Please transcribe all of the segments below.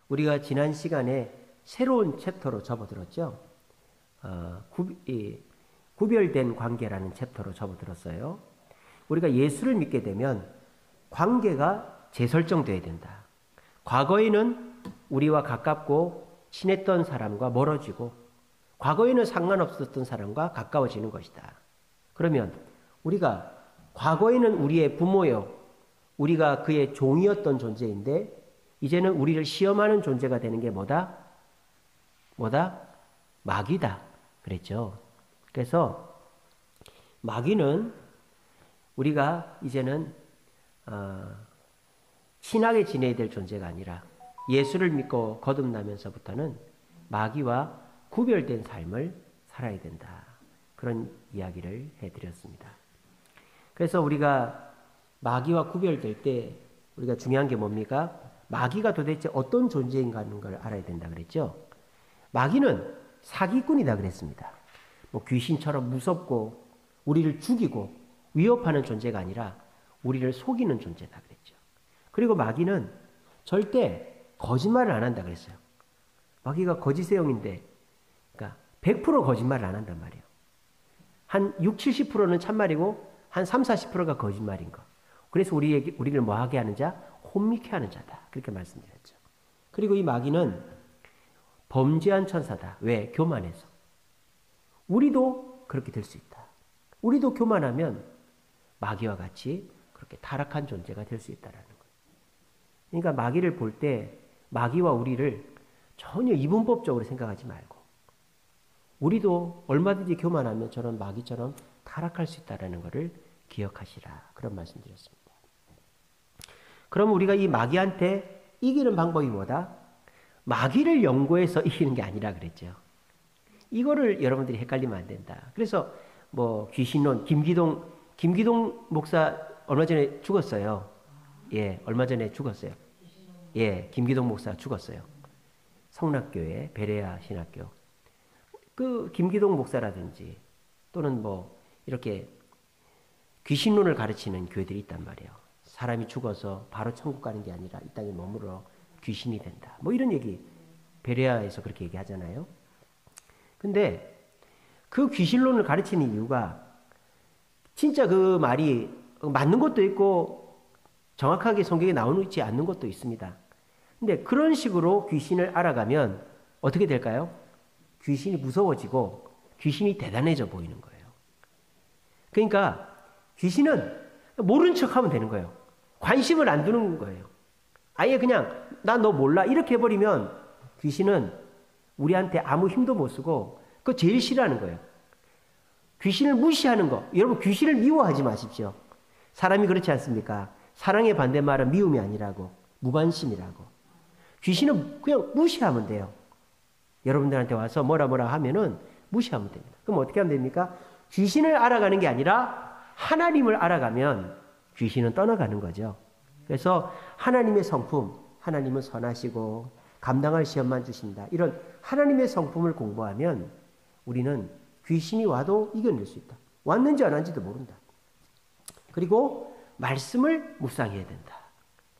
우리가 지난 시간에 새로운 챕터로 접어들었죠. 구별된 관계라는 챕터로 접어들었어요. 우리가 예수를 믿게 되면 관계가 재설정되어야 된다. 과거에는 우리와 가깝고 친했던 사람과 멀어지고 과거에는 상관없었던 사람과 가까워지는 것이다. 그러면 우리가 과거에는 우리의 부모요, 우리가 그의 종이었던 존재인데 이제는 우리를 시험하는 존재가 되는 게 뭐다? 마귀다. 그랬죠. 그래서 마귀는 우리가 이제는 친하게 지내야 될 존재가 아니라 예수를 믿고 거듭나면서부터는 마귀와 구별된 삶을 살아야 된다. 그런 이야기를 해드렸습니다. 그래서 우리가 마귀와 구별될 때 우리가 중요한 게 뭡니까? 마귀가 도대체 어떤 존재인가 하는 걸 알아야 된다 그랬죠. 마귀는 사기꾼이다 그랬습니다. 뭐 귀신처럼 무섭고 우리를 죽이고 위협하는 존재가 아니라 우리를 속이는 존재다 그랬죠. 그리고 마귀는 절대 거짓말을 안 한다 그랬어요. 마귀가 거짓의 영인데 그러니까 100% 거짓말을 안 한단 말이에요. 한 60, 70%는 참말이고 한 30, 40%가 거짓말인 거. 그래서 우리를 뭐 하게 하는 자? 혼미케 하는 자다. 그렇게 말씀드렸죠. 그리고 이 마귀는 범죄한 천사다. 왜? 교만해서. 우리도 그렇게 될 수 있다. 우리도 교만하면 마귀와 같이 그렇게 타락한 존재가 될 수 있다는 거예요. 그러니까 마귀를 볼 때 마귀와 우리를 전혀 이분법적으로 생각하지 말고 우리도 얼마든지 교만하면 저런 마귀처럼 타락할 수 있다는 것을 기억하시라. 그런 말씀드렸습니다. 그럼 우리가 이 마귀한테 이기는 방법이 뭐다? 마귀를 연구해서 이기는 게 아니라 그랬죠. 이거를 여러분들이 헷갈리면 안 된다. 그래서 뭐 귀신론, 김기동 목사 얼마 전에 죽었어요. 예, 얼마 전에 죽었어요. 예, 김기동 목사 죽었어요. 성락교회, 베레아 신학교. 그 김기동 목사라든지 또는 뭐 이렇게 귀신론을 가르치는 교회들이 있단 말이에요. 사람이 죽어서 바로 천국 가는 게 아니라 이 땅에 머물러 귀신이 된다. 뭐 이런 얘기 베레아에서 그렇게 얘기하잖아요. 근데 그 귀신론을 가르치는 이유가 진짜 그 말이 맞는 것도 있고 정확하게 성경에 나오지 않는 것도 있습니다. 근데 그런 식으로 귀신을 알아가면 어떻게 될까요? 귀신이 무서워지고 귀신이 대단해져 보이는 거예요. 그러니까 귀신은 모른 척하면 되는 거예요. 관심을 안 두는 거예요. 아예 그냥 나 너 몰라 이렇게 해버리면 귀신은 우리한테 아무 힘도 못 쓰고 그거 제일 싫어하는 거예요. 귀신을 무시하는 거. 여러분 귀신을 미워하지 마십시오. 사람이 그렇지 않습니까? 사랑의 반대말은 미움이 아니라고 무관심이라고. 귀신은 그냥 무시하면 돼요. 여러분들한테 와서 뭐라 하면은 무시하면 됩니다. 그럼 어떻게 하면 됩니까? 귀신을 알아가는 게 아니라 하나님을 알아가면 귀신은 떠나가는 거죠. 그래서 하나님의 성품, 하나님은 선하시고 감당할 시험만 주신다. 이런 하나님의 성품을 공부하면 우리는 귀신이 와도 이겨낼 수 있다. 왔는지 안 왔는지도 모른다. 그리고 말씀을 묵상해야 된다.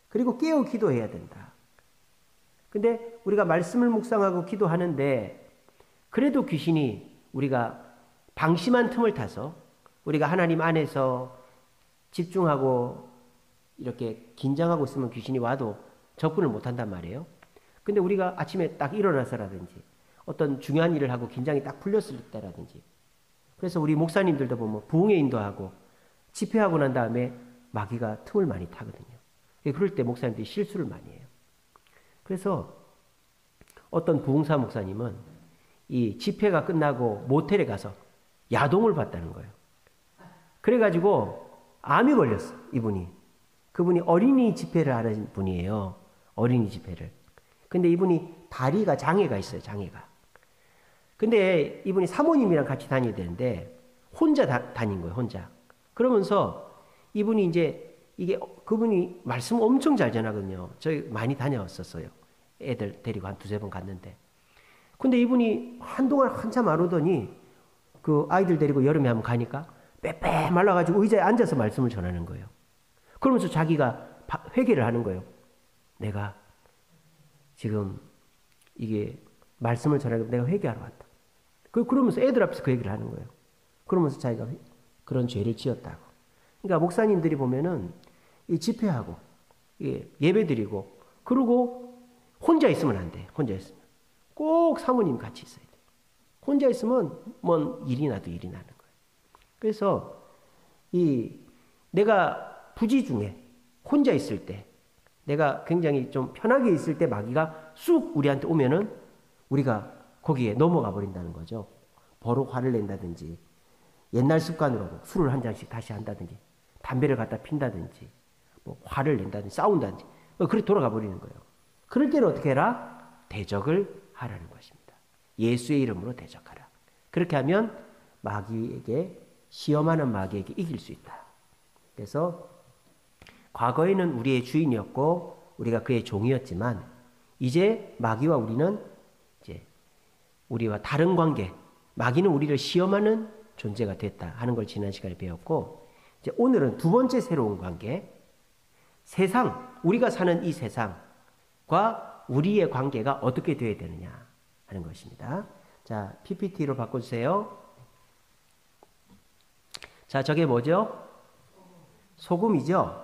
그리고 깨어 기도해야 된다. 근데 우리가 말씀을 묵상하고 기도하는데 그래도 귀신이 우리가 방심한 틈을 타서 우리가 하나님 안에서 집중하고 이렇게 긴장하고 있으면 귀신이 와도 접근을 못한단 말이에요. 근데 우리가 아침에 딱 일어나서라든지 어떤 중요한 일을 하고 긴장이 딱 풀렸을 때라든지 그래서 우리 목사님들도 보면 부흥회 인도하고 집회하고 난 다음에 마귀가 틈을 많이 타거든요. 그럴 때 목사님들이 실수를 많이 해요. 그래서 어떤 부흥사 목사님은 이 집회가 끝나고 모텔에 가서 야동을 봤다는 거예요. 그래가지고 암이 걸렸어, 이분이. 그분이 어린이 집회를 하는 분이에요. 어린이 집회를. 근데 이분이 다리가 장애가 있어요, 장애가. 근데 이분이 사모님이랑 같이 다녀야 되는데 혼자 다닌 거예요, 혼자. 그러면서 이분이 이제 그분이 말씀 엄청 잘 전하거든요. 저희 많이 다녀왔었어요. 애들 데리고 한 두세 번 갔는데. 근데 이분이 한동안 한참 안 오더니 그 아이들 데리고 여름에 한번 가니까 빼빼 말라가지고 의자에 앉아서 말씀을 전하는 거예요. 그러면서 자기가 회개를 하는 거예요. 내가 지금 이게 말씀을 전하고 내가 회개하러 왔다. 그러면서 애들 앞에서 그 얘기를 하는 거예요. 그러면서 자기가 그런 죄를 지었다고. 그러니까 목사님들이 보면은 이 집회하고 예배 드리고 그러고 혼자 있으면 안 돼. 혼자 있으면 꼭 사모님 같이 있어야 돼. 혼자 있으면 뭔 일이 나도 일이 나는 거예요. 그래서 내가 부지 중에 혼자 있을 때, 내가 굉장히 좀 편하게 있을 때 마귀가 쑥 우리한테 오면은 우리가 거기에 넘어가 버린다는 거죠. 버럭 화를 낸다든지, 옛날 습관으로 술을 한 잔씩 다시 한다든지, 담배를 갖다 핀다든지, 뭐 화를 낸다든지, 싸운다든지, 그렇게 돌아가 버리는 거예요. 그럴 때는 어떻게 해라? 대적을 하라는 것입니다. 예수의 이름으로 대적하라. 그렇게 하면 시험하는 마귀에게 이길 수 있다. 그래서 과거에는 우리의 주인이었고 우리가 그의 종이었지만 이제 마귀와 우리는 우리와 다른 관계, 마귀는 우리를 시험하는 존재가 됐다 하는 걸 지난 시간에 배웠고, 이제 오늘은 두 번째 새로운 관계, 우리가 사는 이 세상과 우리의 관계가 어떻게 되어야 되느냐 하는 것입니다. 자, PPT로 바꿔주세요. 자, 저게 뭐죠? 소금이죠?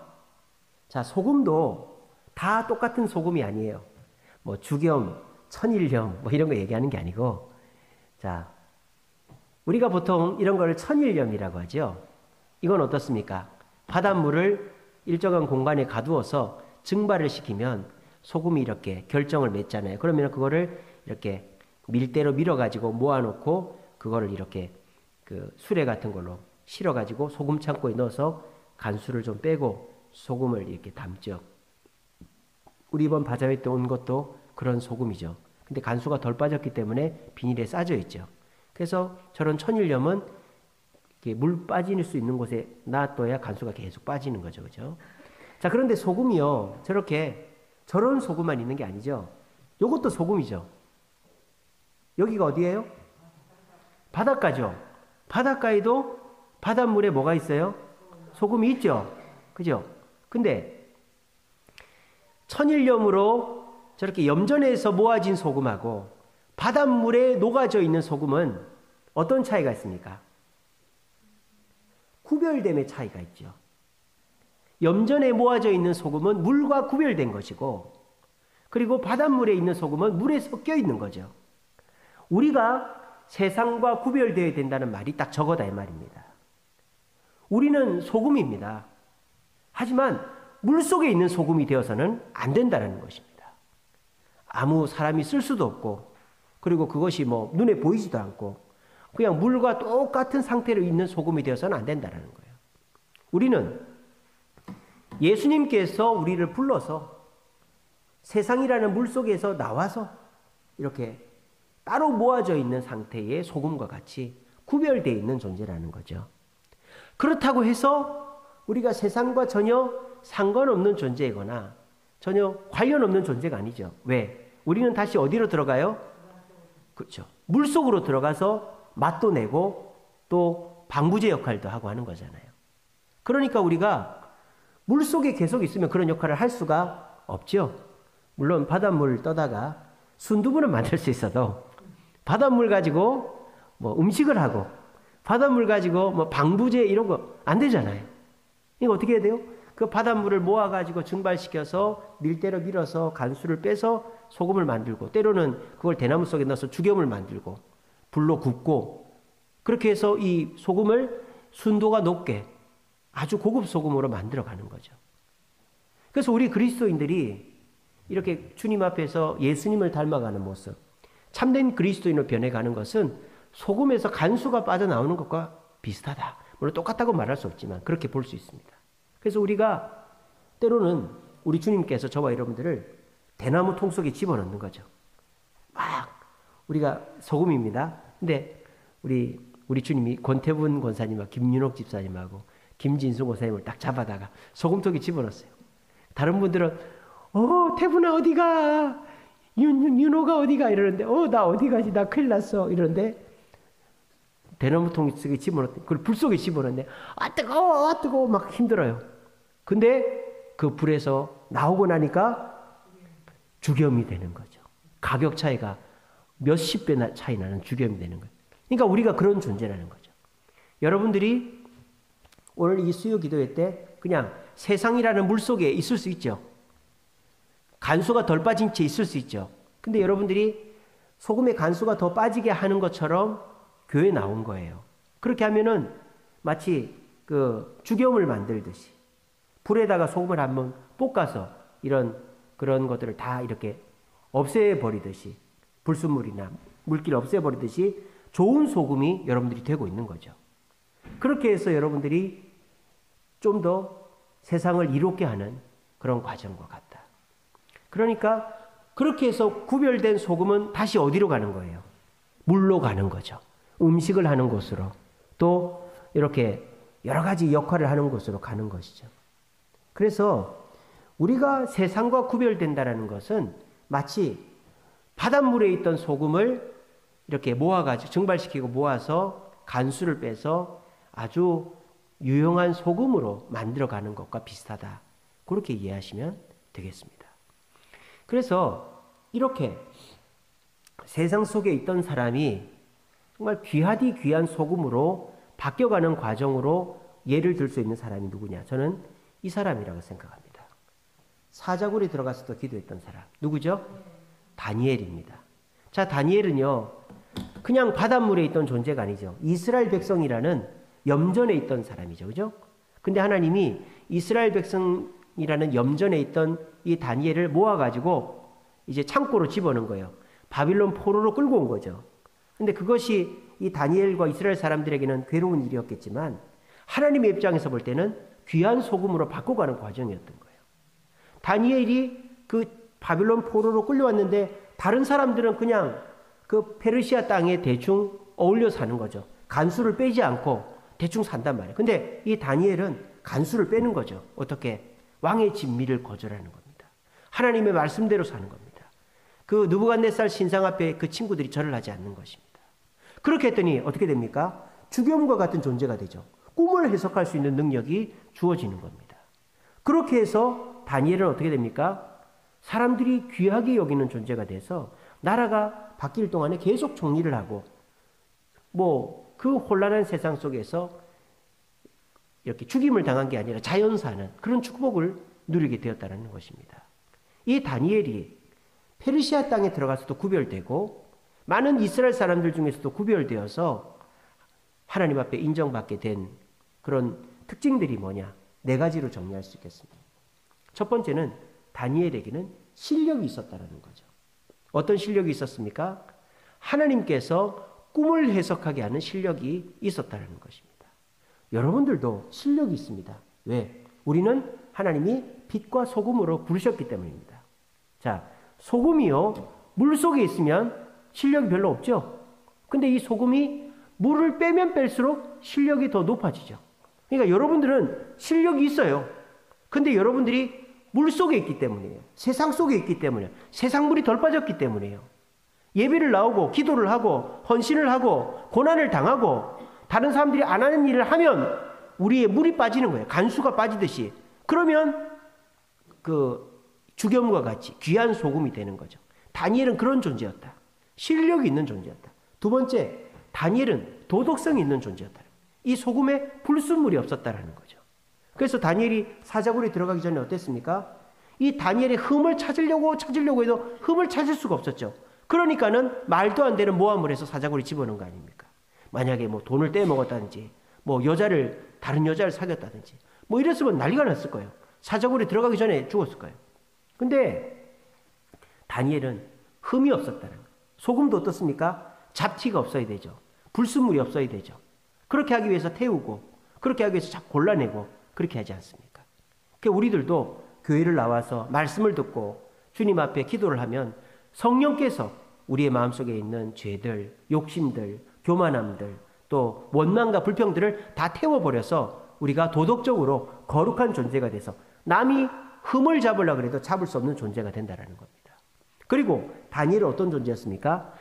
자, 소금도 다 똑같은 소금이 아니에요. 뭐 주겸, 천일염 뭐 이런 거 얘기하는 게 아니고, 자, 우리가 보통 이런 걸 천일염이라고 하죠. 이건 어떻습니까? 바닷물을 일정한 공간에 가두어서 증발을 시키면 소금이 이렇게 결정을 맺잖아요. 그러면 그거를 이렇게 밀대로 밀어가지고 모아놓고 그거를 이렇게 그 수레 같은 걸로 실어가지고 소금 창고에 넣어서 간수를 좀 빼고 소금을 이렇게 담죠. 우리 이번 바자회 때 온 것도 그런 소금이죠. 근데 간수가 덜 빠졌기 때문에 비닐에 싸져 있죠. 그래서 저런 천일염은 물 빠질 수 있는 곳에 놔둬야 간수가 계속 빠지는 거죠. 그죠? 자, 그런데 소금이요. 저런 소금만 있는 게 아니죠. 요것도 소금이죠. 여기가 어디예요? 바닷가죠. 바닷가에도 바닷물에 뭐가 있어요? 소금이 있죠. 그죠? 근데 천일염으로 저렇게 염전에서 모아진 소금하고 바닷물에 녹아져 있는 소금은 어떤 차이가 있습니까? 구별됨의 차이가 있죠. 염전에 모아져 있는 소금은 물과 구별된 것이고, 그리고 바닷물에 있는 소금은 물에 섞여 있는 거죠. 우리가 세상과 구별되어야 된다는 말이 딱 저거다 이 말입니다. 우리는 소금입니다. 하지만 물속에 있는 소금이 되어서는 안 된다는 것입니다. 아무 사람이 쓸 수도 없고, 그리고 그것이 뭐 눈에 보이지도 않고 그냥 물과 똑같은 상태로 있는 소금이 되어서는 안 된다는 거예요. 우리는 예수님께서 우리를 불러서 세상이라는 물속에서 나와서 이렇게 따로 모아져 있는 상태의 소금과 같이 구별되어 있는 존재라는 거죠. 그렇다고 해서 우리가 세상과 전혀 상관없는 존재이거나 전혀 관련 없는 존재가 아니죠. 왜? 우리는 다시 어디로 들어가요? 그렇죠. 물속으로 들어가서 맛도 내고 또 방부제 역할도 하고 하는 거잖아요. 그러니까 우리가 물속에 계속 있으면 그런 역할을 할 수가 없죠. 물론 바닷물을 떠다가 순두부는 만들 수 있어도 바닷물 가지고 뭐 음식을 하고 바닷물 가지고 뭐 방부제 이런 거 안 되잖아요. 이거 어떻게 해야 돼요? 그 바닷물을 모아가지고 증발시켜서 밀대로 밀어서 간수를 빼서 소금을 만들고, 때로는 그걸 대나무 속에 넣어서 죽염을 만들고 불로 굽고, 그렇게 해서 이 소금을 순도가 높게 아주 고급 소금으로 만들어가는 거죠. 그래서 우리 그리스도인들이 이렇게 주님 앞에서 예수님을 닮아가는 모습, 참된 그리스도인으로 변해가는 것은 소금에서 간수가 빠져나오는 것과 비슷하다. 물론 똑같다고 말할 수 없지만 그렇게 볼 수 있습니다. 그래서 우리가 때로는 우리 주님께서 저와 여러분들을 대나무 통 속에 집어넣는 거죠. 막 우리가 소금입니다. 근데 우리 주님이 권태분 권사님하고 김윤옥 집사님하고 김진수 권사님을 딱 잡아다가 소금통에 집어넣었어요. 다른 분들은 태분아 어디가? 윤호가 어디가? 이러는데 나 어디 가지? 나 큰일 났어. 이러는데 대나무통 속에 집어넣었대. 그걸 불 속에 집어넣는데 뜨거워 막 힘들어요. 근데 그 불에서 나오고 나니까 주겸이 되는 거죠. 가격 차이가 몇십 배 차이 나는 주겸이 되는 거예요. 그러니까 우리가 그런 존재라는 거죠. 여러분들이 오늘 이 수요 기도회 때 그냥 세상이라는 물 속에 있을 수 있죠. 간수가 덜 빠진 채 있을 수 있죠. 근데 여러분들이 소금의 간수가 더 빠지게 하는 것처럼 교회에 나온 거예요. 그렇게 하면은 마치 그 주겸을 만들듯이 불에다가 소금을 한번 볶아서 그런 것들을 다 이렇게 없애버리듯이 불순물이나 물기를 없애버리듯이 좋은 소금이 여러분들이 되고 있는 거죠. 그렇게 해서 여러분들이 좀 더 세상을 이롭게 하는 그런 과정과 같다. 그러니까 그렇게 해서 구별된 소금은 다시 어디로 가는 거예요? 물로 가는 거죠. 음식을 하는 곳으로 또 이렇게 여러 가지 역할을 하는 곳으로 가는 것이죠. 그래서 우리가 세상과 구별된다는 것은 마치 바닷물에 있던 소금을 이렇게 모아가지고 증발시키고 모아서 간수를 빼서 아주 유용한 소금으로 만들어가는 것과 비슷하다. 그렇게 이해하시면 되겠습니다. 그래서 이렇게 세상 속에 있던 사람이 정말 귀하디 귀한 소금으로 바뀌어가는 과정으로 예를 들 수 있는 사람이 누구냐? 저는 이 사람이라고 생각합니다. 사자굴에 들어가서도 기도했던 사람. 누구죠? 다니엘입니다. 자, 다니엘은요, 그냥 바닷물에 있던 존재가 아니죠. 이스라엘 백성이라는 염전에 있던 사람이죠. 그죠? 근데 하나님이 이스라엘 백성이라는 염전에 있던 이 다니엘을 모아가지고 이제 창고로 집어넣은 거예요. 바빌론 포로로 끌고 온 거죠. 근데 그것이 이 다니엘과 이스라엘 사람들에게는 괴로운 일이었겠지만 하나님의 입장에서 볼 때는 귀한 소금으로 바꿔가는 과정이었던 거예요. 다니엘이 그 바빌론 포로로 끌려왔는데 다른 사람들은 그냥 그 페르시아 땅에 대충 어울려 사는 거죠. 간수를 빼지 않고 대충 산단 말이에요. 근데 이 다니엘은 간수를 빼는 거죠. 어떻게? 왕의 진미를 거절하는 겁니다. 하나님의 말씀대로 사는 겁니다. 그 느부갓네살 신상 앞에 그 친구들이 절을 하지 않는 것입니다. 그렇게 했더니 어떻게 됩니까? 주겸과 같은 존재가 되죠. 꿈을 해석할 수 있는 능력이 주어지는 겁니다. 그렇게 해서 다니엘은 어떻게 됩니까? 사람들이 귀하게 여기는 존재가 돼서 나라가 바뀔 동안에 계속 총리를 하고 그 혼란한 세상 속에서 이렇게 죽임을 당한 게 아니라 자연사는 그런 축복을 누리게 되었다는 것입니다. 이 다니엘이 페르시아 땅에 들어가서도 구별되고 많은 이스라엘 사람들 중에서도 구별되어서 하나님 앞에 인정받게 된 그런 특징들이 뭐냐? 4가지로 정리할 수 있겠습니다. 첫 번째는 다니엘에게는 실력이 있었다는 거죠. 어떤 실력이 있었습니까? 하나님께서 꿈을 해석하게 하는 실력이 있었다는 것입니다. 여러분들도 실력이 있습니다. 왜? 우리는 하나님이 빛과 소금으로 부르셨기 때문입니다. 자, 소금이요, 물 속에 있으면 실력이 별로 없죠. 근데 이 소금이 물을 빼면 뺄수록 실력이 더 높아지죠. 그러니까 여러분들은 실력이 있어요. 근데 여러분들이 물 속에 있기 때문이에요. 세상 속에 있기 때문이에요. 세상 물이 덜 빠졌기 때문이에요. 예배를 나오고 기도를 하고 헌신을 하고 고난을 당하고 다른 사람들이 안 하는 일을 하면 우리의 물이 빠지는 거예요. 간수가 빠지듯이. 그러면 그 주겸과 같이 귀한 소금이 되는 거죠. 다니엘은 그런 존재였다. 실력이 있는 존재였다. 두 번째, 다니엘은 도덕성이 있는 존재였다. 이 소금에 불순물이 없었다라는 거죠. 그래서 다니엘이 사자굴에 들어가기 전에 어땠습니까? 이 다니엘의 흠을 찾으려고 해도 흠을 찾을 수가 없었죠. 그러니까는 말도 안 되는 모함을 해서 사자굴에 집어넣은 거 아닙니까? 만약에 돈을 떼먹었다든지 다른 여자를 사귀었다든지 이랬으면 난리가 났을 거예요. 사자굴에 들어가기 전에 죽었을 거예요. 근데 다니엘은 흠이 없었다는 거예요. 소금도 어떻습니까? 잡티가 없어야 되죠. 불순물이 없어야 되죠. 그렇게 하기 위해서 태우고 그렇게 하기 위해서 자꾸 골라내고 그렇게 하지 않습니까? 그러니까 우리들도 교회를 나와서 말씀을 듣고 주님 앞에 기도를 하면 성령께서 우리의 마음속에 있는 죄들, 욕심들, 교만함들, 또 원망과 불평들을 다 태워버려서 우리가 도덕적으로 거룩한 존재가 돼서 남이 흠을 잡으려고 해도 잡을 수 없는 존재가 된다는 겁니다. 그리고 다니엘은 어떤 존재였습니까?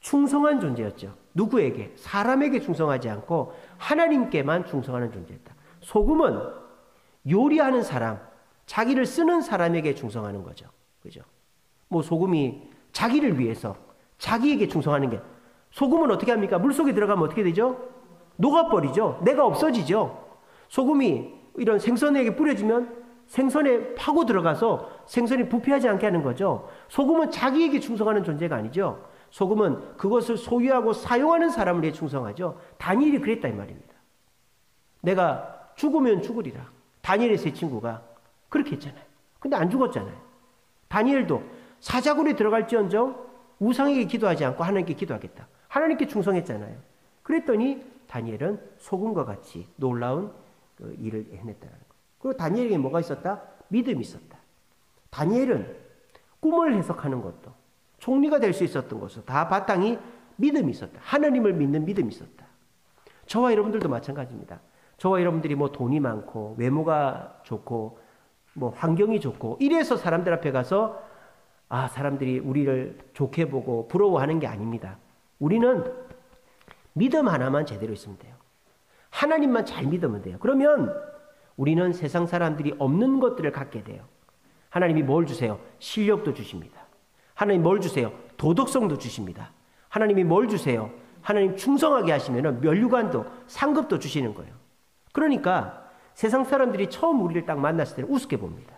충성한 존재였죠. 누구에게? 사람에게 충성하지 않고 하나님께만 충성하는 존재였다. 소금은 요리하는 사람, 자기를 쓰는 사람에게 충성하는 거죠. 그죠? 뭐 소금이 자기를 위해서 자기에게 충성하는 게, 소금은 어떻게 합니까? 물속에 들어가면 어떻게 되죠? 녹아버리죠. 내가 없어지죠. 소금이 이런 생선에게 뿌려지면 생선에 파고 들어가서 생선이 부패하지 않게 하는 거죠. 소금은 자기에게 충성하는 존재가 아니죠. 소금은 그것을 소유하고 사용하는 사람을 위해 충성하죠. 다니엘이 그랬다 이 말입니다. 내가 죽으면 죽으리라. 다니엘의 세 친구가 그렇게 했잖아요. 근데 안 죽었잖아요. 다니엘도 사자굴에 들어갈지언정 우상에게 기도하지 않고 하나님께 기도하겠다. 하나님께 충성했잖아요. 그랬더니 다니엘은 소금과 같이 놀라운 일을 해냈다는 거. 그리고 다니엘에게 뭐가 있었다? 믿음이 있었다. 다니엘은 꿈을 해석하는 것도, 총리가 될 수 있었던 것도 다 바탕이 믿음이 있었다. 하나님을 믿는 믿음이 있었다. 저와 여러분들도 마찬가지입니다. 저와 여러분들이 뭐 돈이 많고 외모가 좋고 뭐 환경이 좋고 이래서 사람들 앞에 가서 사람들이 우리를 좋게 보고 부러워하는 게 아닙니다. 우리는 믿음 하나만 제대로 있으면 돼요. 하나님만 잘 믿으면 돼요. 그러면 우리는 세상 사람들이 없는 것들을 갖게 돼요. 하나님이 뭘 주세요? 실력도 주십니다. 하나님 뭘 주세요? 도덕성도 주십니다. 하나님이 뭘 주세요? 하나님 충성하게 하시면 면류관도 상급도 주시는 거예요. 그러니까 세상 사람들이 처음 우리를 딱 만났을 때는 우습게 봅니다.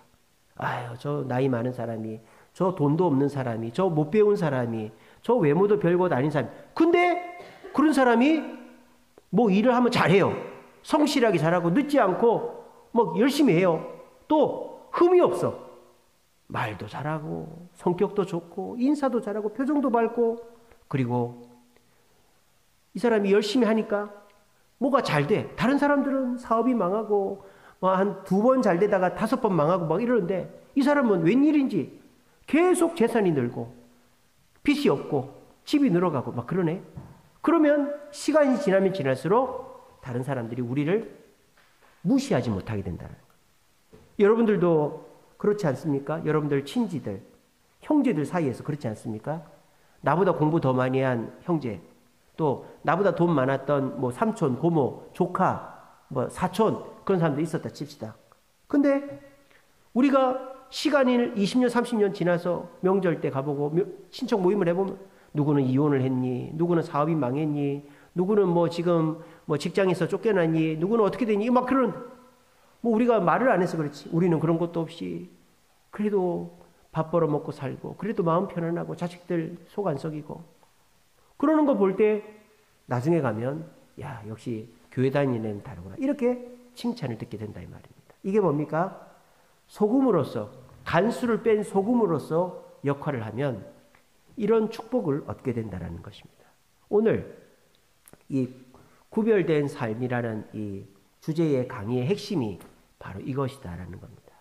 아유, 저 나이 많은 사람이, 저 돈도 없는 사람이, 저 못 배운 사람이, 저 외모도 별것 아닌 사람이. 근데 그런 사람이 뭐 일을 하면 잘해요. 성실하게 잘하고 늦지 않고 뭐 열심히 해요. 또 흠이 없어. 말도 잘하고 성격도 좋고 인사도 잘하고 표정도 밝고, 그리고 이 사람이 열심히 하니까 뭐가 잘 돼. 다른 사람들은 사업이 망하고 한 2번 잘 되다가 5번 망하고 막 이러는데 이 사람은 웬일인지 계속 재산이 늘고 빚이 없고 집이 늘어가고 막 그러네. 그러면 시간이 지나면 지날수록 다른 사람들이 우리를 무시하지 못하게 된다는 거예요. 여러분들도 그렇지 않습니까? 여러분들 친지들, 형제들 사이에서 그렇지 않습니까? 나보다 공부 더 많이 한 형제, 또 나보다 돈 많았던 뭐 삼촌, 고모, 조카, 뭐 사촌, 그런 사람도 있었다 칩시다. 근데 우리가 시간이 20년, 30년 지나서 명절 때 가보고 친척 모임을 해보면 누구는 이혼을 했니? 누구는 사업이 망했니? 누구는 뭐 지금 뭐 직장에서 쫓겨났니? 누구는 어떻게 되니? 막 그런, 뭐 우리가 말을 안 해서 그렇지. 우리는 그런 것도 없이 그래도 밥 벌어 먹고 살고, 그래도 마음 편안하고 자식들 속 안 썩이고, 그러는 거 볼 때 나중에 가면 야, 역시 교회 다니는 애는 다르구나, 이렇게 칭찬을 듣게 된다 이 말입니다. 이게 뭡니까? 소금으로서, 간수를 뺀 소금으로서 역할을 하면 이런 축복을 얻게 된다는 것입니다. 오늘 이 구별된 삶이라는 이 주제의 강의의 핵심이 바로 이것이다라는 겁니다.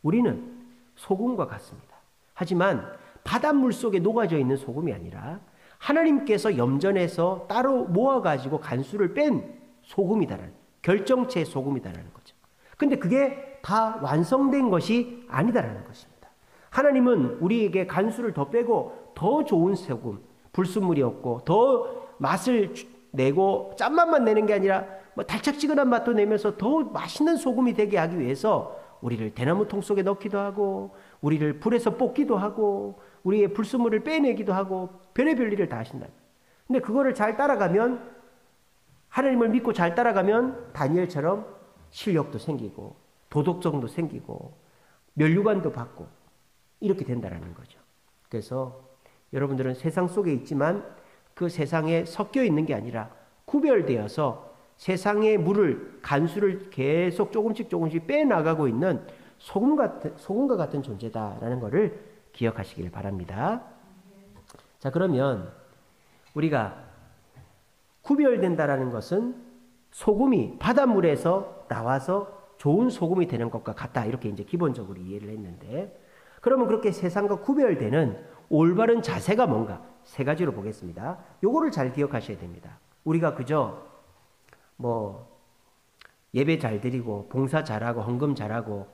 우리는 소금과 같습니다. 하지만 바닷물 속에 녹아져 있는 소금이 아니라 하나님께서 염전에서 따로 모아가지고 간수를 뺀 소금이다라는, 결정체의 소금이다라는 거죠. 근데 그게 다 완성된 것이 아니다라는 것입니다. 하나님은 우리에게 간수를 더 빼고 더 좋은 소금, 불순물이 없고 더 맛을 내고 짠맛만 내는 게 아니라 뭐 달짝지근한 맛도 내면서 더 맛있는 소금이 되게 하기 위해서 우리를 대나무통 속에 넣기도 하고, 우리를 불에서 볶기도 하고, 우리의 불순물을 빼내기도 하고, 별의별 일을 다 하신다. 근데 그거를 잘 따라가면, 하나님을 믿고 잘 따라가면 다니엘처럼 실력도 생기고 도덕성도 생기고 면류관도 받고 이렇게 된다는 거죠. 그래서 여러분들은 세상 속에 있지만 그 세상에 섞여 있는 게 아니라 구별되어서 세상의 물을, 간수를 계속 조금씩 빼나가고 있는 소금과 같은 존재다라는 것을 기억하시길 바랍니다. 자, 그러면 우리가 구별된다라는 것은 소금이 바닷물에서 나와서 좋은 소금이 되는 것과 같다, 이렇게 이제 기본적으로 이해를 했는데, 그러면 그렇게 세상과 구별되는 올바른 자세가 뭔가 3가지로 보겠습니다. 요거를 잘 기억하셔야 됩니다. 우리가 그저 뭐 예배 잘 드리고 봉사 잘하고 헌금 잘하고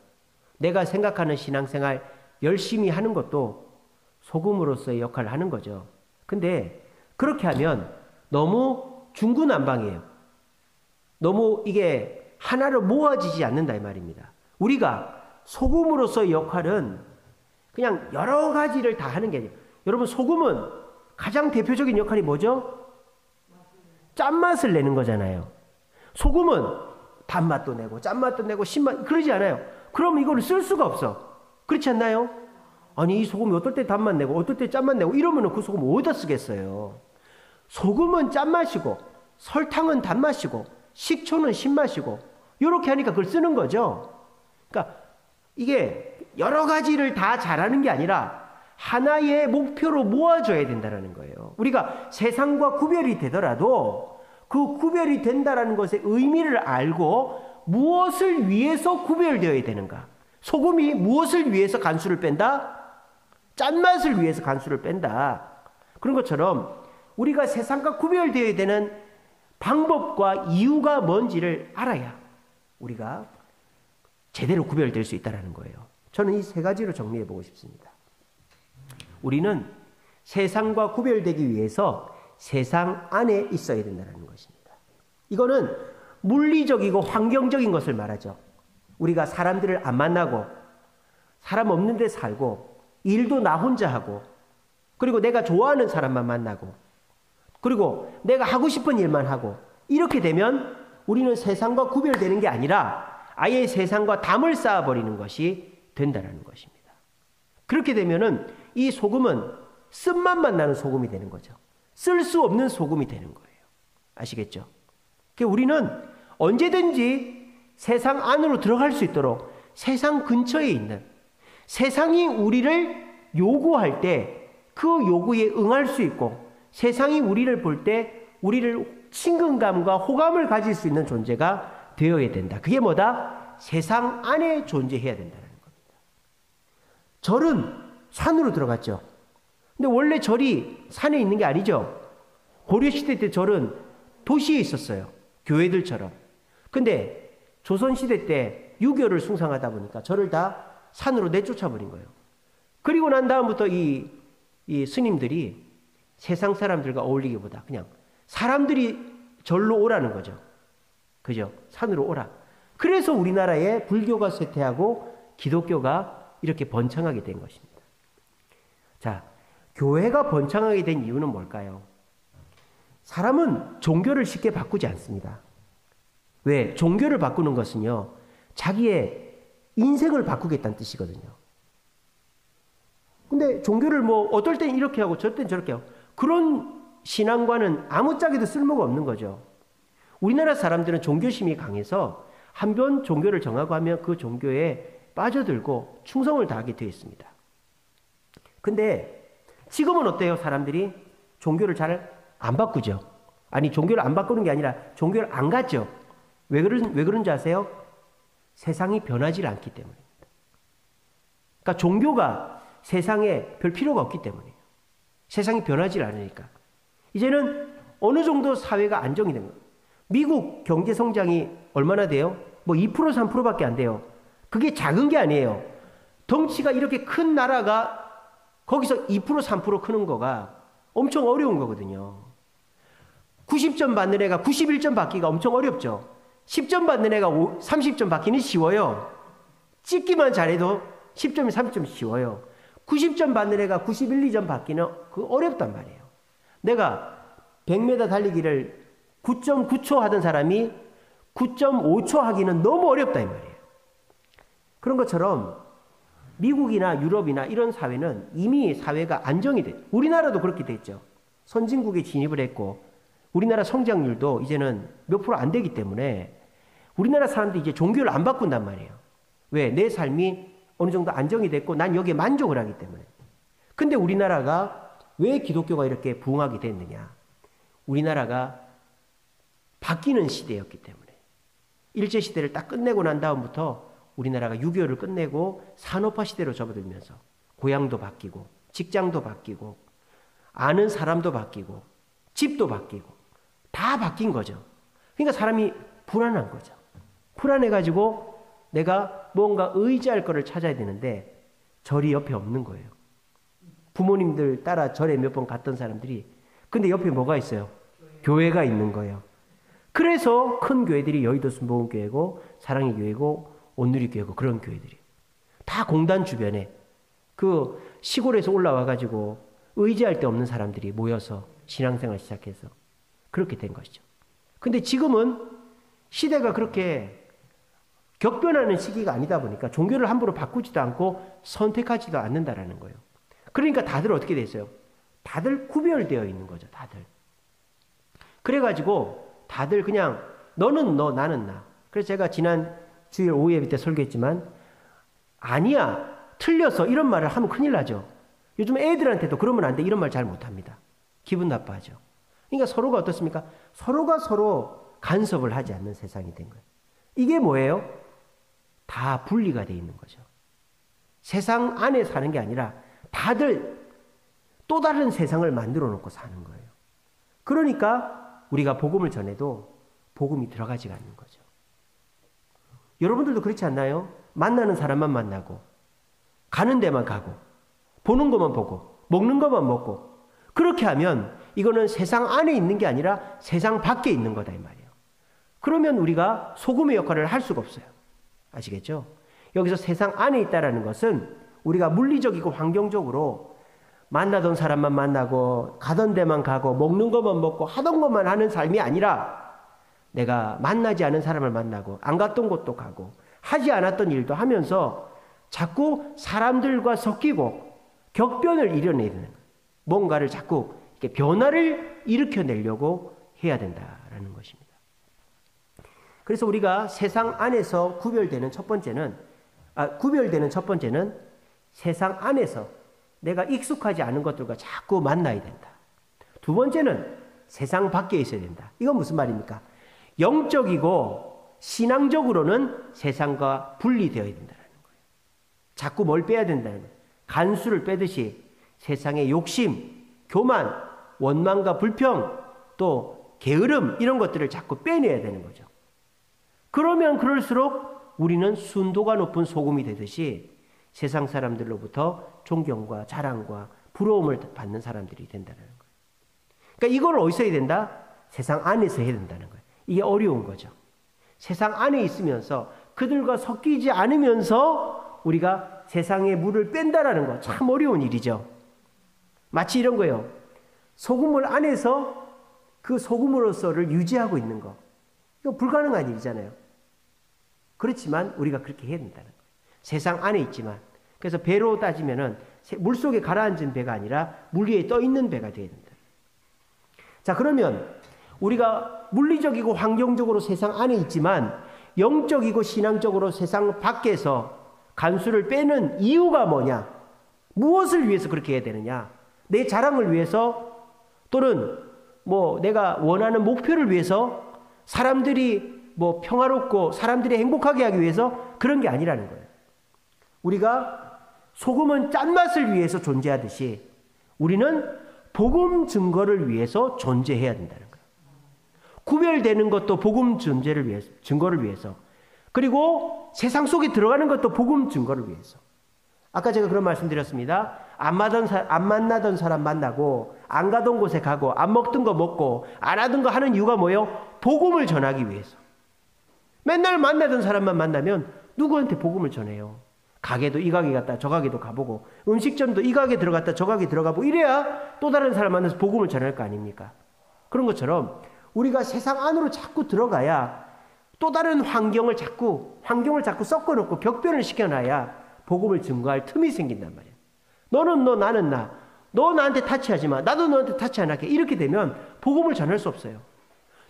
내가 생각하는 신앙생활 열심히 하는 것도 소금으로서의 역할을 하는 거죠. 근데 그렇게 하면 너무 중구난방이에요. 너무 이게 하나로 모아지지 않는다 이 말입니다. 우리가 소금으로서의 역할은 그냥 여러 가지를 다 하는 게 아니에요. 여러분, 소금은 가장 대표적인 역할이 뭐죠? 짠맛을 내는 거잖아요. 소금은 단맛도 내고 짠맛도 내고 신맛, 그러지 않아요. 그럼 이거를 쓸 수가 없어. 그렇지 않나요? 아니, 이 소금이 어떨 때 단맛 내고 어떨 때 짠맛 내고 이러면 그 소금 어디다 쓰겠어요? 소금은 짠맛이고 설탕은 단맛이고 식초는 신맛이고 이렇게 하니까 그걸 쓰는 거죠. 그러니까 이게 여러 가지를 다 잘하는 게 아니라 하나의 목표로 모아줘야 된다는 거예요. 우리가 세상과 구별이 되더라도 그 구별이 된다는 것의 의미를 알고 무엇을 위해서 구별되어야 되는가? 소금이 무엇을 위해서 간수를 뺀다? 짠맛을 위해서 간수를 뺀다. 그런 것처럼 우리가 세상과 구별되어야 되는 방법과 이유가 뭔지를 알아야 우리가 제대로 구별될 수 있다는 거예요. 저는 이 세 가지로 정리해 보고 싶습니다. 우리는 세상과 구별되기 위해서 세상 안에 있어야 된다는 것입니다. 이거는 물리적이고 환경적인 것을 말하죠. 우리가 사람들을 안 만나고 사람 없는 데 살고 일도 나 혼자 하고 그리고 내가 좋아하는 사람만 만나고 그리고 내가 하고 싶은 일만 하고 이렇게 되면 우리는 세상과 구별되는 게 아니라 아예 세상과 담을 쌓아버리는 것이 된다는 것입니다. 그렇게 되면은 이 소금은 쓴맛만 나는 소금이 되는 거죠. 쓸 수 없는 소금이 되는 거예요. 아시겠죠? 그러니까 우리는 언제든지 세상 안으로 들어갈 수 있도록 세상 근처에 있는 세상이 우리를 요구할 때 그 요구에 응할 수 있고 세상이 우리를 볼 때 우리를 친근감과 호감을 가질 수 있는 존재가 되어야 된다. 그게 뭐다? 세상 안에 존재해야 된다는 겁니다. 절은 산으로 들어갔죠. 근데 원래 절이 산에 있는 게 아니죠. 고려시대 때 절은 도시에 있었어요. 교회들처럼. 근데 조선시대 때 유교를 숭상하다 보니까 절을 다 산으로 내쫓아버린 거예요. 그리고 난 다음부터 이 스님들이 세상 사람들과 어울리기보다 그냥 사람들이 절로 오라는 거죠. 그죠? 산으로 오라. 그래서 우리나라에 불교가 쇠퇴하고 기독교가 이렇게 번창하게 된 것입니다. 자, 교회가 번창하게 된 이유는 뭘까요? 사람은 종교를 쉽게 바꾸지 않습니다. 왜? 종교를 바꾸는 것은요, 자기의 인생을 바꾸겠다는 뜻이거든요. 근데 종교를 뭐 어떨 땐 이렇게 하고 저럴 땐 저렇게 하고 그런 신앙과는 아무짝에도 쓸모가 없는 거죠. 우리나라 사람들은 종교심이 강해서 한 번 종교를 정하고 하면 그 종교에 빠져들고 충성을 다하게 되어 있습니다. 근데 지금은 어때요? 사람들이 종교를 잘 안 바꾸죠. 아니, 종교를 안 바꾸는 게 아니라 종교를 안 갖죠. 왜 그런지 아세요? 세상이 변하지 않기 때문입니다. 그러니까 종교가 세상에 별 필요가 없기 때문이에요. 세상이 변하지 않으니까. 이제는 어느 정도 사회가 안정이 된 거예요. 미국 경제 성장이 얼마나 돼요? 뭐 2% 3%밖에 안 돼요. 그게 작은 게 아니에요. 덩치가 이렇게 큰 나라가 거기서 2% 3% 크는 거가 엄청 어려운 거거든요. 90점 받는 애가 91점 받기가 엄청 어렵죠. 10점 받는 애가 30점 받기는 쉬워요. 찍기만 잘해도 10점이 30점 쉬워요. 90점 받는 애가 91, 2점 받기는 그 어렵단 말이에요. 내가 100m 달리기를 9.9초 하던 사람이 9.5초 하기는 너무 어렵다 이 말이에요. 그런 것처럼 미국이나 유럽이나 이런 사회는 이미 사회가 안정이 돼. 우리나라도 그렇게 됐죠. 선진국에 진입을 했고 우리나라 성장률도 이제는 몇 프로 안 되기 때문에 우리나라 사람들이 이제 종교를 안 바꾼단 말이에요. 왜? 내 삶이 어느 정도 안정이 됐고 난 여기에 만족을 하기 때문에. 근데 우리나라가 왜 기독교가 이렇게 부흥하게 됐느냐? 우리나라가 바뀌는 시대였기 때문에. 일제시대를 딱 끝내고 난 다음부터 우리나라가 유교를 끝내고 산업화 시대로 접어들면서 고향도 바뀌고 직장도 바뀌고 아는 사람도 바뀌고 집도 바뀌고 다 바뀐 거죠. 그러니까 사람이 불안한 거죠. 불안해가지고 내가 뭔가 의지할 거를 찾아야 되는데 절이 옆에 없는 거예요. 부모님들 따라 절에 몇 번 갔던 사람들이 근데 옆에 뭐가 있어요? 교회가 있는 거예요. 그래서 큰 교회들이 여의도 순복음교회고 사랑의 교회고 온누리 교회고 그런 교회들이 다 공단 주변에 그 시골에서 올라와 가지고 의지할 데 없는 사람들이 모여서 신앙생활 시작해서 그렇게 된 것이죠. 근데 지금은 시대가 그렇게 격변하는 시기가 아니다 보니까 종교를 함부로 바꾸지도 않고 선택하지도 않는다라는 거예요. 그러니까 다들 어떻게 됐어요? 다들 구별되어 있는 거죠. 다들. 그래가지고 다들 그냥 너는 너, 나는 나. 그래서 제가 지난 주일 오후 예배 때 설교했지만 아니야, 틀렸어 이런 말을 하면 큰일 나죠. 요즘 애들한테도 그러면 안 돼 이런 말 잘 못합니다. 기분 나빠하죠. 그러니까 서로가 어떻습니까? 서로가 서로 간섭을 하지 않는 세상이 된 거예요. 이게 뭐예요? 다 분리가 돼 있는 거죠. 세상 안에 사는 게 아니라 다들 또 다른 세상을 만들어 놓고 사는 거예요. 그러니까 우리가 복음을 전해도 복음이 들어가지가 않는 거죠. 여러분들도 그렇지 않나요? 만나는 사람만 만나고 가는 데만 가고 보는 것만 보고 먹는 것만 먹고 그렇게 하면 이거는 세상 안에 있는 게 아니라 세상 밖에 있는 거다 이 말이에요. 그러면 우리가 소금의 역할을 할 수가 없어요. 아시겠죠? 여기서 세상 안에 있다라는 것은 우리가 물리적이고 환경적으로 만나던 사람만 만나고 가던 데만 가고 먹는 것만 먹고 하던 것만 하는 삶이 아니라 내가 만나지 않은 사람을 만나고 안 갔던 곳도 가고 하지 않았던 일도 하면서 자꾸 사람들과 섞이고 격변을 이뤄내야 되는 거예요. 뭔가를 자꾸 이렇게 변화를 일으켜내려고 해야 된다라는 것입니다. 그래서 우리가 세상 안에서 구별되는 첫 번째는 세상 안에서 내가 익숙하지 않은 것들과 자꾸 만나야 된다. 두 번째는 세상 밖에 있어야 된다. 이건 무슨 말입니까? 영적이고 신앙적으로는 세상과 분리되어야 된다는 거예요. 자꾸 뭘 빼야 된다는 거예요. 간수를 빼듯이 세상의 욕심, 교만, 원망과 불평, 또 게으름 이런 것들을 자꾸 빼내야 되는 거죠. 그러면 그럴수록 우리는 순도가 높은 소금이 되듯이 세상 사람들로부터 존경과 자랑과 부러움을 받는 사람들이 된다는 거예요. 그러니까 이걸 어디서 해야 된다? 세상 안에서 해야 된다는 거예요. 이게 어려운 거죠. 세상 안에 있으면서 그들과 섞이지 않으면서 우리가 세상의 물을 뺀다라는 거 참 어려운 일이죠. 마치 이런 거예요. 소금을 안에서 그 소금으로서를 유지하고 있는 거. 이거 불가능한 일이잖아요. 그렇지만 우리가 그렇게 해야 된다는 거예요. 세상 안에 있지만. 그래서 배로 따지면은 물속에 가라앉은 배가 아니라 물 위에 떠 있는 배가 되어야 된다. 자, 그러면 우리가 물리적이고 환경적으로 세상 안에 있지만 영적이고 신앙적으로 세상 밖에서 간수를 빼는 이유가 뭐냐? 무엇을 위해서 그렇게 해야 되느냐? 내 자랑을 위해서 또는 뭐 내가 원하는 목표를 위해서 사람들이 뭐 평화롭고 사람들이 행복하게 하기 위해서 그런 게 아니라는 거예요. 우리가 소금은 짠맛을 위해서 존재하듯이 우리는 복음 증거를 위해서 존재해야 된다는 거예요. 구별되는 것도 복음 존재를 위해서, 증거를 위해서. 그리고 세상 속에 들어가는 것도 복음 증거를 위해서. 아까 제가 그런 말씀 드렸습니다. 안 만나던 사람 만나고 안 가던 곳에 가고 안 먹던 거 먹고 안 하던 거 하는 이유가 뭐예요? 복음을 전하기 위해서. 맨날 만나던 사람만 만나면 누구한테 복음을 전해요? 가게도 이 가게 갔다 저 가게도 가보고 음식점도 이 가게 들어갔다 저 가게 들어가보고 이래야 또 다른 사람 만나서 복음을 전할 거 아닙니까? 그런 것처럼 우리가 세상 안으로 자꾸 들어가야 또 다른 환경을 자꾸 섞어놓고 격변을 시켜놔야 복음을 증거할 틈이 생긴단 말이에요. 너는 너, 나는 나. 너 나한테 타치하지 마. 나도 너한테 타치 안 할게. 이렇게 되면 복음을 전할 수 없어요.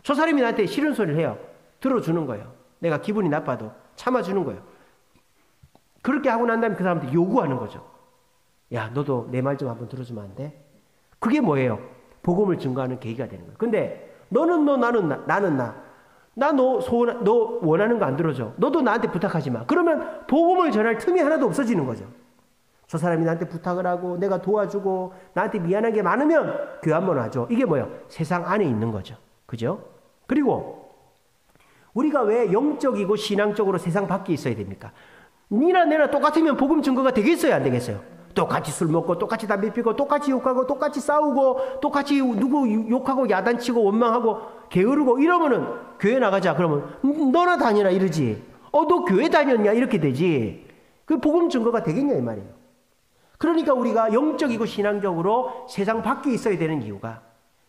저 사람이 나한테 싫은 소리를 해요. 들어주는 거예요. 내가 기분이 나빠도 참아주는 거예요. 그렇게 하고 난 다음에 그 사람한테 요구하는 거죠. 야, 너도 내 말 좀 한번 들어주면 안 돼? 그게 뭐예요? 복음을 증거하는 계기가 되는 거예요. 근데 너는 너, 나는 나. 나는 나. 너 원하는 거 안 들어줘. 너도 나한테 부탁하지 마. 그러면 복음을 전할 틈이 하나도 없어지는 거죠. 저 사람이 나한테 부탁을 하고 내가 도와주고 나한테 미안한 게 많으면 교회 한번 와줘. 이게 뭐예요? 세상 안에 있는 거죠. 그죠? 그리고 우리가 왜 영적이고 신앙적으로 세상 밖에 있어야 됩니까? 니나 내나 똑같으면 복음 증거가 되겠어요? 안 되겠어요? 똑같이 술 먹고 똑같이 담배 피고 똑같이 욕하고 똑같이 싸우고 똑같이 누구 욕하고 야단치고 원망하고 게으르고 이러면은 교회 나가자 그러면 너나 다니라 이러지. 너 교회 다녔냐 이렇게 되지. 그 복음 증거가 되겠냐 이 말이에요. 그러니까 우리가 영적이고 신앙적으로 세상 밖에 있어야 되는 이유가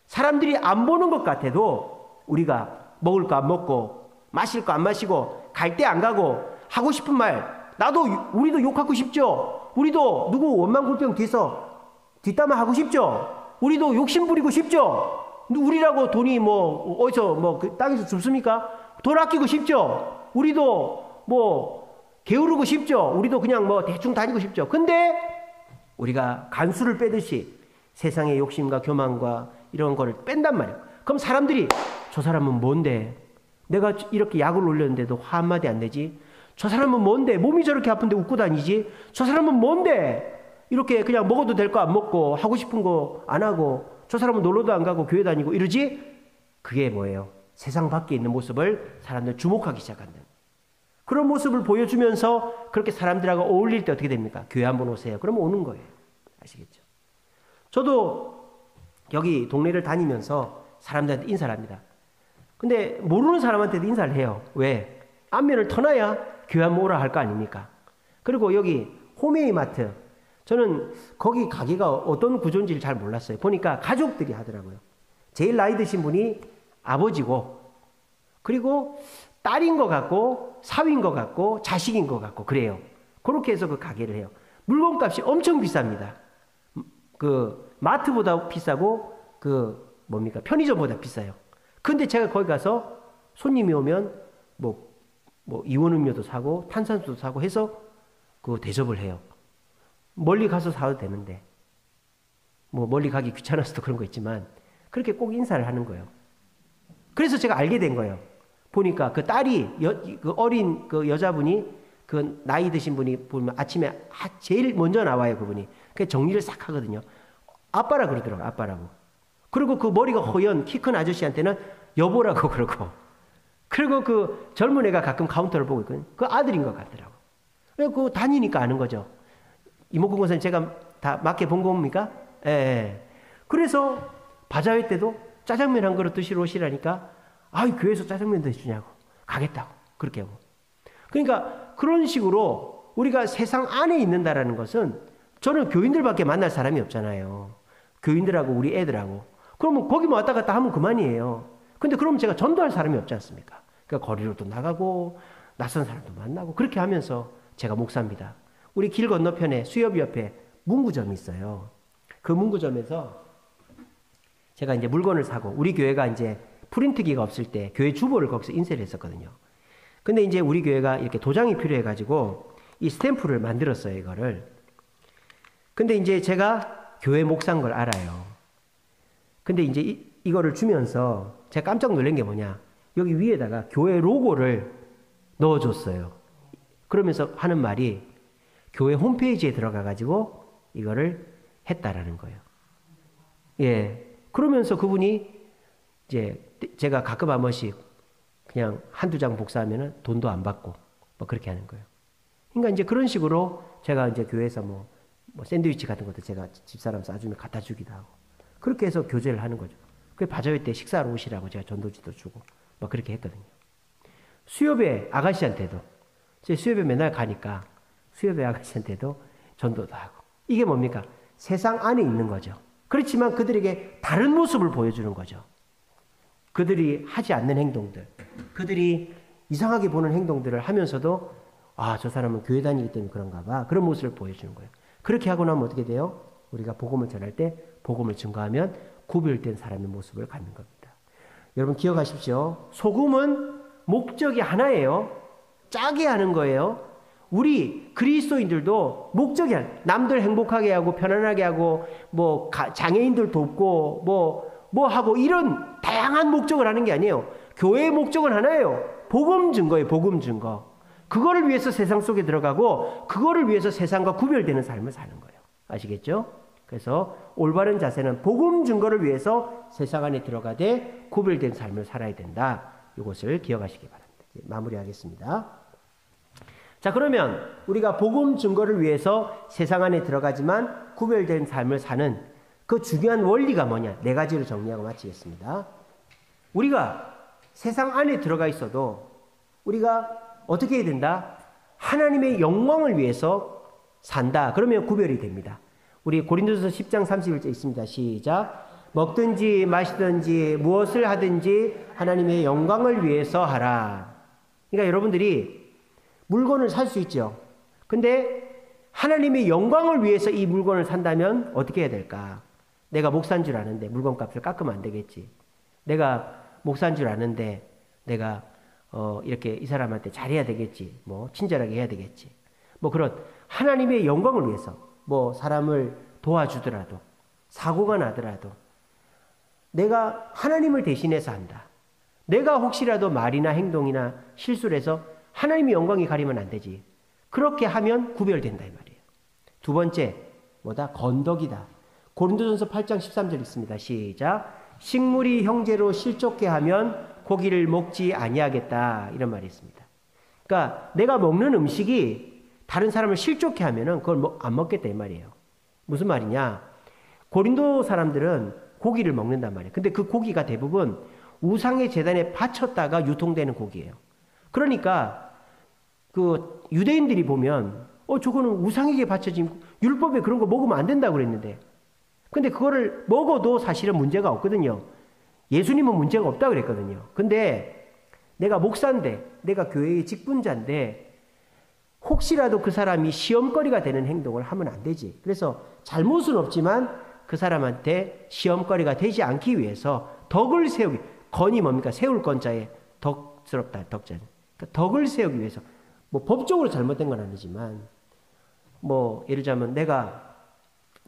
사람들이 안 보는 것 같아도 우리가 먹을 거 안 먹고 마실 거 안 마시고 갈 때 안 가고 하고 싶은 말 우리도 욕하고 싶죠. 우리도 누구 원망불평 뒤에서 뒷담화 하고 싶죠. 우리도 욕심 부리고 싶죠. 우리라고 돈이 뭐 어디서 뭐 그 땅에서 줍습니까? 돈 아끼고 싶죠. 우리도 뭐 게으르고 싶죠. 우리도 그냥 뭐 대충 다니고 싶죠. 근데 우리가 간수를 빼듯이 세상의 욕심과 교만과 이런 거를 뺀단 말이에요. 그럼 사람들이 저 사람은 뭔데? 내가 이렇게 약을 올렸는데도 화 한마디 안 내지? 저 사람은 뭔데? 몸이 저렇게 아픈데 웃고 다니지? 저 사람은 뭔데? 이렇게 그냥 먹어도 될 거 안 먹고 하고 싶은 거 안 하고 저 사람은 놀러도 안 가고 교회 다니고 이러지? 그게 뭐예요? 세상 밖에 있는 모습을 사람들 주목하기 시작한다. 그런 모습을 보여주면서 그렇게 사람들하고 어울릴 때 어떻게 됩니까? 교회 한번 오세요. 그러면 오는 거예요. 아시겠죠? 저도 여기 동네를 다니면서 사람들한테 인사를 합니다. 근데 모르는 사람한테도 인사를 해요. 왜? 안면을 터놔야 교회 한번 오라 할 거 아닙니까? 그리고 여기 홈웨이마트, 저는 거기 가게가 어떤 구조인지를 잘 몰랐어요. 보니까 가족들이 하더라고요. 제일 나이 드신 분이 아버지고, 그리고 딸인 것 같고, 사위인 것 같고, 자식인 것 같고, 그래요. 그렇게 해서 그 가게를 해요. 물건값이 엄청 비쌉니다. 그 마트보다 비싸고, 편의점보다 비싸요. 근데 제가 거기 가서 손님이 오면 뭐 이온 음료도 사고 탄산수도 사고 해서 그 대접을 해요. 멀리 가서 사도 되는데 뭐 멀리 가기 귀찮아서도 그런 거 있지만 그렇게 꼭 인사를 하는 거예요. 그래서 제가 알게 된 거예요. 보니까 그 딸이 그 어린 그 여자분이 그 나이 드신 분이 보면 아침에 제일 먼저 나와요. 그분이. 그 정리를 싹 하거든요. 아빠라 그러더라고요. 아빠라고. 그리고 그 머리가 허연 키 큰 아저씨한테는 여보라고 그러고, 그리고 그 젊은 애가 가끔 카운터를 보고 있거든요. 그 아들인 것 같더라고. 그 다니니까 아는 거죠. 이목구 권사님 제가 다 맞게 본 겁니까? 예. 그래서 바자회 때도 짜장면 한 그릇 드시러 오시라니까, 교회에서 짜장면 드시냐고. 가겠다고. 그렇게 하고. 그러니까 그런 식으로 우리가 세상 안에 있는다라는 것은 저는 교인들밖에 만날 사람이 없잖아요. 교인들하고 우리 애들하고. 그러면 거기만 왔다 갔다 하면 그만이에요. 근데 그러면 제가 전도할 사람이 없지 않습니까? 그러니까 거리로도 나가고 낯선 사람도 만나고 그렇게 하면서 제가 목사입니다. 우리 길 건너편에 수협 옆에 문구점이 있어요. 그 문구점에서 제가 이제 물건을 사고 우리 교회가 이제 프린트기가 없을 때 교회 주보를 거기서 인쇄를 했었거든요. 근데 이제 우리 교회가 이렇게 도장이 필요해가지고 이 스탬프를 만들었어요, 이거를. 근데 이제 제가 교회 목사인 걸 알아요. 근데 이제 이거를 주면서 제가 깜짝 놀란 게 뭐냐. 여기 위에다가 교회 로고를 넣어줬어요. 그러면서 하는 말이 교회 홈페이지에 들어가가지고 이거를 했다라는 거예요. 예. 그러면서 그분이 이제 제가 가끔 한 번씩 그냥 한두 장 복사하면은 돈도 안 받고 뭐 그렇게 하는 거예요. 그러니까 이제 그런 식으로 제가 이제 교회에서 뭐 샌드위치 같은 것도 제가 집사람 싸주면 갖다 주기도 하고 그렇게 해서 교제를 하는 거죠. 그 바자회 때 식사하러 오시라고 제가 전도지도 주고 막 그렇게 했거든요. 수협의 아가씨한테도 제 수협에 맨날 가니까 수협의 아가씨한테도 전도도 하고 이게 뭡니까? 세상 안에 있는 거죠. 그렇지만 그들에게 다른 모습을 보여주는 거죠. 그들이 하지 않는 행동들, 그들이 이상하게 보는 행동들을 하면서도 저 사람은 교회 다니기 때문에 그런가 봐. 그런 모습을 보여주는 거예요. 그렇게 하고 나면 어떻게 돼요? 우리가 복음을 전할 때 복음을 증거하면 구별된 사람의 모습을 갖는 겁니다. 여러분 기억하십시오. 소금은 목적이 하나예요. 짜게 하는 거예요. 우리 그리스도인들도 목적이 남들 행복하게 하고 편안하게 하고 장애인들 돕고 뭐 하고 이런 다양한 목적을 하는 게 아니에요. 교회의 목적은 하나예요. 복음 증거예요. 복음 증거. 그거를 위해서 세상 속에 들어가고 그거를 위해서 세상과 구별되는 삶을 사는 거예요. 아시겠죠? 그래서 올바른 자세는 복음 증거를 위해서 세상 안에 들어가되 구별된 삶을 살아야 된다. 이것을 기억하시기 바랍니다. 이제 마무리하겠습니다. 자, 그러면 우리가 복음 증거를 위해서 세상 안에 들어가지만 구별된 삶을 사는 그 중요한 원리가 뭐냐? 4가지로 정리하고 마치겠습니다. 우리가 세상 안에 들어가 있어도 우리가 어떻게 해야 된다? 하나님의 영광을 위해서 산다. 그러면 구별이 됩니다. 우리 고린도서 10장 31절 있습니다. 시작. 먹든지 마시든지 무엇을 하든지 하나님의 영광을 위해서 하라. 그러니까 여러분들이 물건을 살 수 있죠. 근데 하나님의 영광을 위해서 이 물건을 산다면 어떻게 해야 될까? 내가 목사인 줄 아는데 물건값을 깎으면 안 되겠지. 내가 목사인 줄 아는데 내가 이렇게 이 사람한테 잘해야 되겠지. 뭐 친절하게 해야 되겠지. 뭐 그런 하나님의 영광을 위해서 뭐 사람을 도와주더라도 사고가 나더라도 내가 하나님을 대신해서 한다. 내가 혹시라도 말이나 행동이나 실수를 해서 하나님의 영광이 가리면 안 되지. 그렇게 하면 구별된다 이 말이에요. 두 번째 뭐다? 건덕이다. 고린도전서 8장 13절 있습니다. 시작. 식물이 형제로 실족해 하면 고기를 먹지 아니하겠다. 이런 말이 있습니다. 그러니까 내가 먹는 음식이 다른 사람을 실족해 하면은 그걸 안 먹겠다 이 말이에요. 무슨 말이냐? 고린도 사람들은 고기를 먹는단 말이에요. 근데 그 고기가 대부분 우상의 제단에 바쳤다가 유통되는 고기예요. 그러니까 그 유대인들이 보면 저거는 우상에게 바쳐진 율법에 그런 거 먹으면 안 된다고 그랬는데 근데 그거를 먹어도 사실은 문제가 없거든요. 예수님은 문제가 없다고 그랬거든요. 근데 내가 목사인데 내가 교회의 직분자인데 혹시라도 그 사람이 시험거리가 되는 행동을 하면 안 되지. 그래서 잘못은 없지만 그 사람한테 시험거리가 되지 않기 위해서 덕을 세우기. 건이 뭡니까? 세울 건자에 덕스럽다. 덕자는. 그러니까 덕을 세우기 위해서 뭐 법적으로 잘못된 건 아니지만 뭐 예를 들자면 내가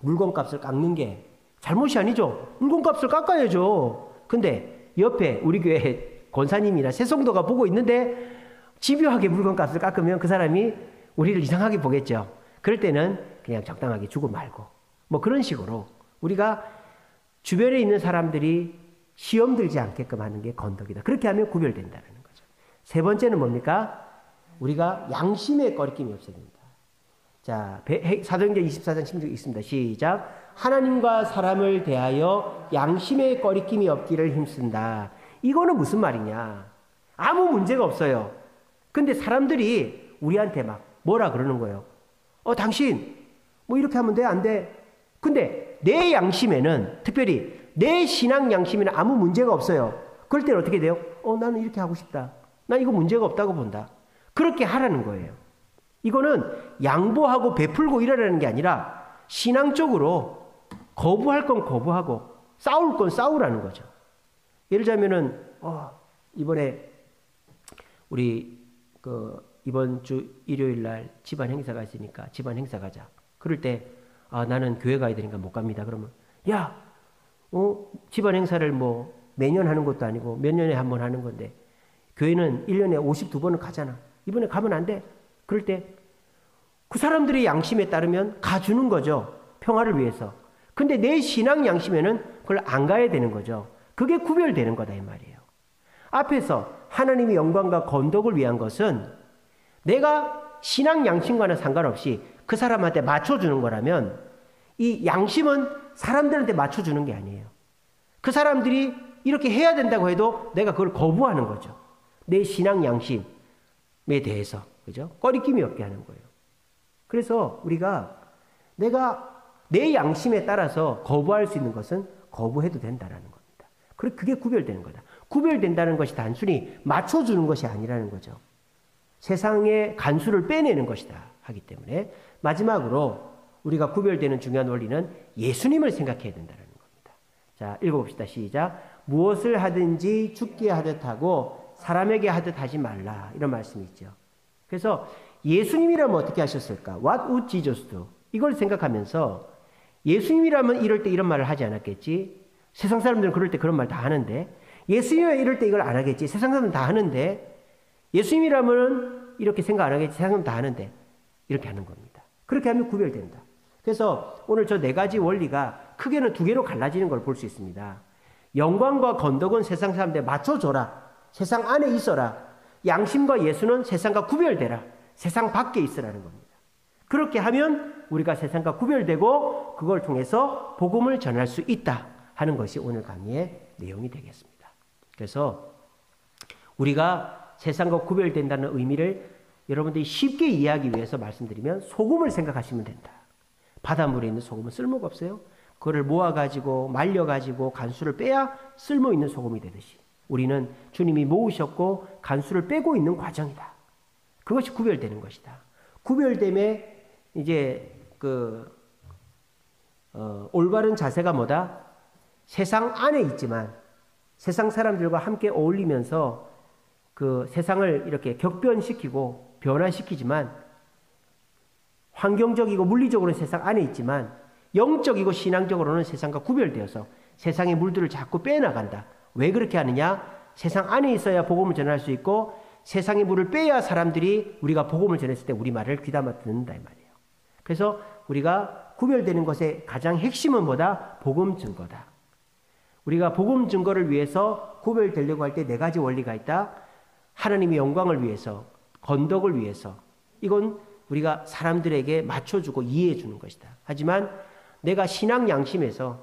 물건값을 깎는 게 잘못이 아니죠. 물건값을 깎아야죠. 근데 옆에 우리 교회 권사님이나 새송도가 보고 있는데 집요하게 물건값을 깎으면 그 사람이 우리를 이상하게 보겠죠. 그럴 때는 그냥 적당하게 주고 말고 뭐 그런 식으로 우리가 주변에 있는 사람들이 시험 들지 않게끔 하는 게 건덕이다. 그렇게 하면 구별된다는 거죠. 세 번째는 뭡니까? 우리가 양심의 꺼리낌이 없어야 된다. 자, 사도행전 24장 16절 있습니다. 시작. 하나님과 사람을 대하여 양심의 꺼리낌이 없기를 힘쓴다. 이거는 무슨 말이냐? 아무 문제가 없어요. 근데 사람들이 우리한테 막 뭐라 그러는 거예요. 당신 뭐 이렇게 하면 돼? 안 돼? 근데 내 양심에는 특별히 내 신앙 양심에는 아무 문제가 없어요. 그럴 때는 어떻게 돼요? 나는 이렇게 하고 싶다. 난 이거 문제가 없다고 본다. 그렇게 하라는 거예요. 이거는 양보하고 베풀고 이러라는 게 아니라 신앙적으로 거부할 건 거부하고 싸울 건 싸우라는 거죠. 예를 들자면은 이번에 우리 이번 주 일요일 날 집안 행사가 있으니까 집안 행사 가자. 그럴 때 나는 교회 가야 되니까 못 갑니다. 그러면 야, 집안 행사를 뭐 매년 하는 것도 아니고 몇 년에 한 번 하는 건데 교회는 1년에 52번을 가잖아. 이번에 가면 안 돼. 그럴 때 그 사람들의 양심에 따르면 가주는 거죠. 평화를 위해서. 근데 내 신앙 양심에는 그걸 안 가야 되는 거죠. 그게 구별되는 거다 이 말이에요. 앞에서 하나님의 영광과 건덕을 위한 것은 내가 신앙 양심과는 상관없이 그 사람한테 맞춰주는 거라면 이 양심은 사람들한테 맞춰주는 게 아니에요. 그 사람들이 이렇게 해야 된다고 해도 내가 그걸 거부하는 거죠. 내 신앙 양심에 대해서. 그죠? 꺼리낌이 없게 하는 거예요. 그래서 우리가 내가 내 양심에 따라서 거부할 수 있는 것은 거부해도 된다라는 겁니다. 그게 구별되는 거다. 구별된다는 것이 단순히 맞춰주는 것이 아니라는 거죠. 세상의 간수를 빼내는 것이다 하기 때문에 마지막으로 우리가 구별되는 중요한 원리는 예수님을 생각해야 된다는 겁니다. 자, 읽어봅시다. 시작. 무엇을 하든지 죽게 하듯 하고 사람에게 하듯 하지 말라. 이런 말씀이 있죠. 그래서 예수님이라면 어떻게 하셨을까? What would Jesus do? 이걸 생각하면서 예수님이라면 이럴 때 이런 말을 하지 않았겠지? 세상 사람들은 그럴 때 그런 말 다 하는데 예수님이라면 이럴 때 이걸 안 하겠지? 세상 사람들은 다 하는데 예수님이라면 이렇게 생각 안 하겠지? 세상 사람들은 다 하는데 이렇게 하는 겁니다. 그렇게 하면 구별된다. 그래서 오늘 저 네 가지 원리가 크게는 두 개로 갈라지는 걸 볼 수 있습니다. 영광과 건덕은 세상 사람들에 맞춰줘라. 세상 안에 있어라. 양심과 예수는 세상과 구별되라. 세상 밖에 있으라는 겁니다. 그렇게 하면 우리가 세상과 구별되고 그걸 통해서 복음을 전할 수 있다 하는 것이 오늘 강의의 내용이 되겠습니다. 그래서 우리가 세상과 구별된다는 의미를 여러분들이 쉽게 이해하기 위해서 말씀드리면 소금을 생각하시면 된다. 바닷물에 있는 소금은 쓸모가 없어요. 그거를 모아가지고 말려가지고 간수를 빼야 쓸모 있는 소금이 되듯이 우리는 주님이 모으셨고 간수를 빼고 있는 과정이다. 그것이 구별되는 것이다. 구별됨에 이제 올바른 자세가 뭐다? 세상 안에 있지만 세상 사람들과 함께 어울리면서 그 세상을 이렇게 격변시키고 변화시키지만 환경적이고 물리적으로는 세상 안에 있지만 영적이고 신앙적으로는 세상과 구별되어서 세상의 물들을 자꾸 빼나간다. 왜 그렇게 하느냐? 세상 안에 있어야 복음을 전할 수 있고 세상의 물을 빼야 사람들이 우리가 복음을 전했을 때 우리 말을 귀담아 듣는다 이 말이에요. 그래서 우리가 구별되는 것의 가장 핵심은 뭐다? 복음 증거다. 우리가 복음 증거를 위해서 구별되려고 할 때 네 가지 원리가 있다. 하나님의 영광을 위해서, 건덕을 위해서. 이건 우리가 사람들에게 맞춰주고 이해해 주는 것이다. 하지만 내가 신앙 양심에서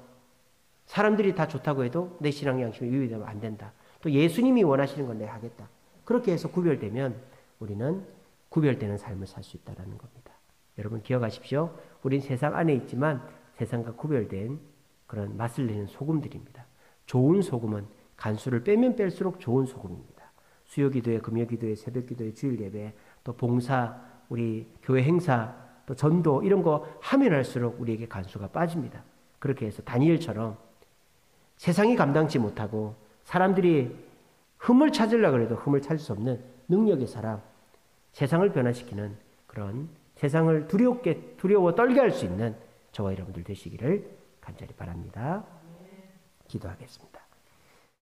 사람들이 다 좋다고 해도 내 신앙 양심이 위배되면 안 된다. 또 예수님이 원하시는 건 내가 하겠다. 그렇게 해서 구별되면 우리는 구별되는 삶을 살 수 있다는 겁니다. 여러분 기억하십시오. 우린 세상 안에 있지만 세상과 구별된 그런 맛을 내는 소금들입니다. 좋은 소금은 간수를 빼면 뺄수록 좋은 소금입니다. 수요기도회, 금요기도회, 새벽기도회, 주일예배, 또 봉사, 우리 교회 행사, 또 전도 이런 거 하면 할수록 우리에게 간수가 빠집니다. 그렇게 해서 다니엘처럼 세상이 감당치 못하고 사람들이 흠을 찾으려고 해도 흠을 찾을 수 없는 능력의 사람, 세상을 변화시키는 그런 세상을 두려워 떨게 할 수 있는 저와 여러분들 되시기를 간절히 바랍니다. 기도하겠습니다.